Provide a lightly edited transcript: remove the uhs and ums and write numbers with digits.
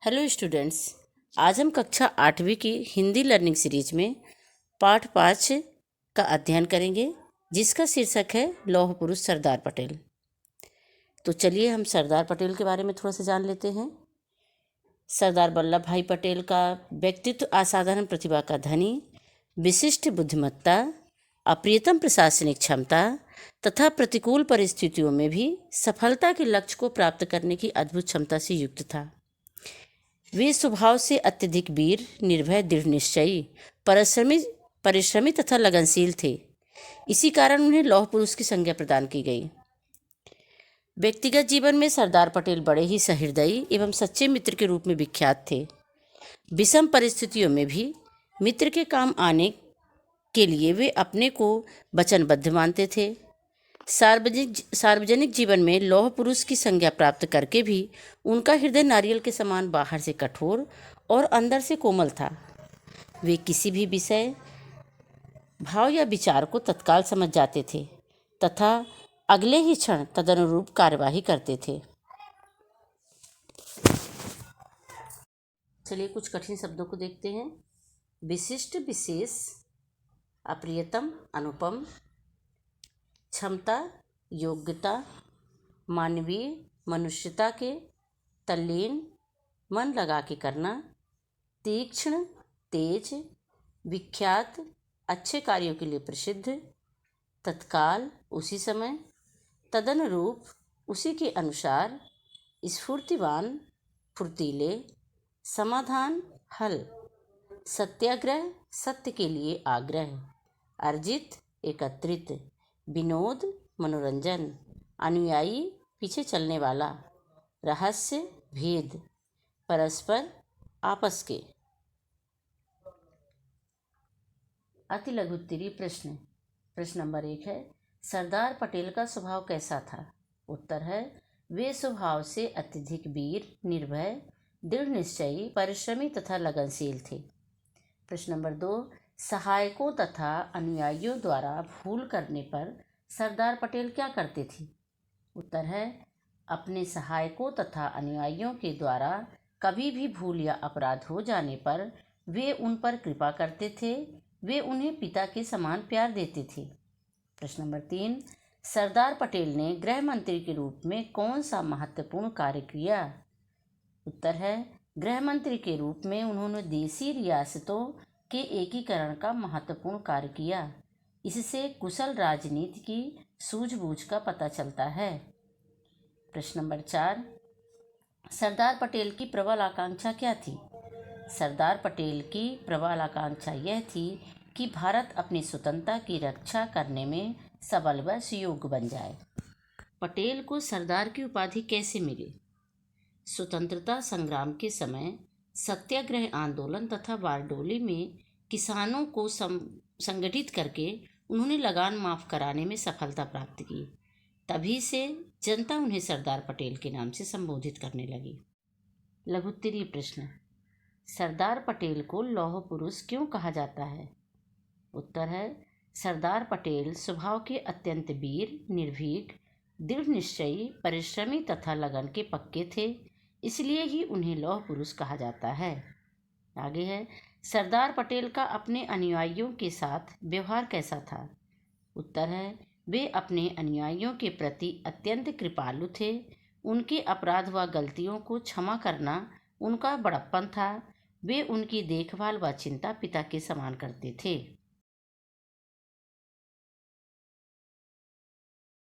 Hello students, आज हम कक्षा 8वीं की हिंदी लर्निंग सीरीज में पाठ 5 का अध्ययन करेंगे, जिसका शीर्षक है लौह पुरुष सरदार पटेल। तो चलिए हम सरदार पटेल के बारे में थोड़ा सा जान लेते हैं। सरदार वल्लभ भाई पटेल का व्यक्तित्व असाधारण प्रतिभा का धनी, विशिष्ट बुद्धिमत्ता, अप्रियतम प्रशासनिक क्षमता तथा प्रतिकूल परिस्थितियों में भी सफलता के लक्ष्य को प्राप्त करने की अद्भुत क्षमता से युक्त था। वे स्वभाव से अत्यधिक वीर, निर्भय, दृढ़ निश्चयी, परिश्रमी तथा लगनशील थे। इसी कारण उन्हें लौह पुरुष की संज्ञा प्रदान की गई। व्यक्तिगत जीवन में सरदार पटेल बड़े ही सहृदयी एवं सच्चे मित्र के रूप में विख्यात थे। विषम परिस्थितियों में भी मित्र के काम आने के लिए वे अपने को वचनबद्ध मानते थे। सार्वजनिक जीवन में लौह पुरुष की संज्ञा प्राप्त करके भी उनका हृदय नारियल के समान बाहर से कठोर और अंदर से कोमल था। वे किसी भी विषय, भाव या विचार को तत्काल समझ जाते थे तथा अगले ही क्षण तदनुरूप कार्यवाही करते थे। चलिए कुछ कठिन शब्दों को देखते हैं। विशिष्ट, विशेष, अप्रियतम, अनुपम, क्षमता, योग्यता, मानवीय, मनुष्यता के, तल्लीन, मन लगा के करना, तीक्ष्ण, तेज, विख्यात, अच्छे कार्यों के लिए प्रसिद्ध, तत्काल, उसी समय, तदनुरूप, उसी के अनुसार, स्फूर्तिवान, फुर्तीले, समाधान, हल, सत्याग्रह, सत्य के लिए आग्रह, अर्जित, एकत्रित, विनोद, मनोरंजन, अनुयायी, पीछे चलने वाला, रहस्य, भेद, परस्पर, आपस के। अति लघु उत्तरीय प्रश्न नंबर 1 है, सरदार पटेल का स्वभाव कैसा था? उत्तर है, वे स्वभाव से अत्यधिक वीर, निर्भय, दृढ़ निश्चयी, परिश्रमी तथा लगनशील थे। प्रश्न नंबर 2, सहायकों तथा अनुयायियों द्वारा भूल करने पर सरदार पटेल क्या करते थे? उत्तर है, अपने सहायकों तथा अनुयायियों के द्वारा कभी भी भूल या अपराध हो जाने पर वे उन पर कृपा करते थे। वे उन्हें पिता के समान प्यार देते थे। प्रश्न नंबर 3, सरदार पटेल ने गृह मंत्री के रूप में कौन सा महत्वपूर्ण कार्य किया? उत्तर है, गृह मंत्री के रूप में उन्होंने देशी रियासतों के एकीकरण का महत्वपूर्ण कार्य किया। इससे कुशल राजनीति की सूझबूझ का पता चलता है। प्रश्न नंबर 4, सरदार पटेल की प्रबल आकांक्षा क्या थी? सरदार पटेल की प्रबल आकांक्षा यह थी कि भारत अपनी स्वतंत्रता की रक्षा करने में सबल व सुयोग्य बन जाए। पटेल को सरदार की उपाधि कैसे मिली? स्वतंत्रता संग्राम के समय सत्याग्रह आंदोलन तथा बारडोली में किसानों को संगठित करके उन्होंने लगान माफ कराने में सफलता प्राप्त की। तभी से जनता उन्हें सरदार पटेल के नाम से संबोधित करने लगी। लघु उत्तरीय प्रश्न, सरदार पटेल को लौह पुरुष क्यों कहा जाता है? उत्तर है, सरदार पटेल स्वभाव के अत्यंत वीर, निर्भीक, दृढ़ निश्चयी, परिश्रमी तथा लगन के पक्के थे, इसलिए ही उन्हें लौह पुरुष कहा जाता है। आगे है, सरदार पटेल का अपने अनुयायियों के साथ व्यवहार कैसा था? उत्तर है, वे अपने अनुयायियों के प्रति अत्यंत कृपालु थे। उनके अपराध व गलतियों को क्षमा करना उनका बड़प्पन था। वे उनकी देखभाल व चिंता पिता के समान करते थे।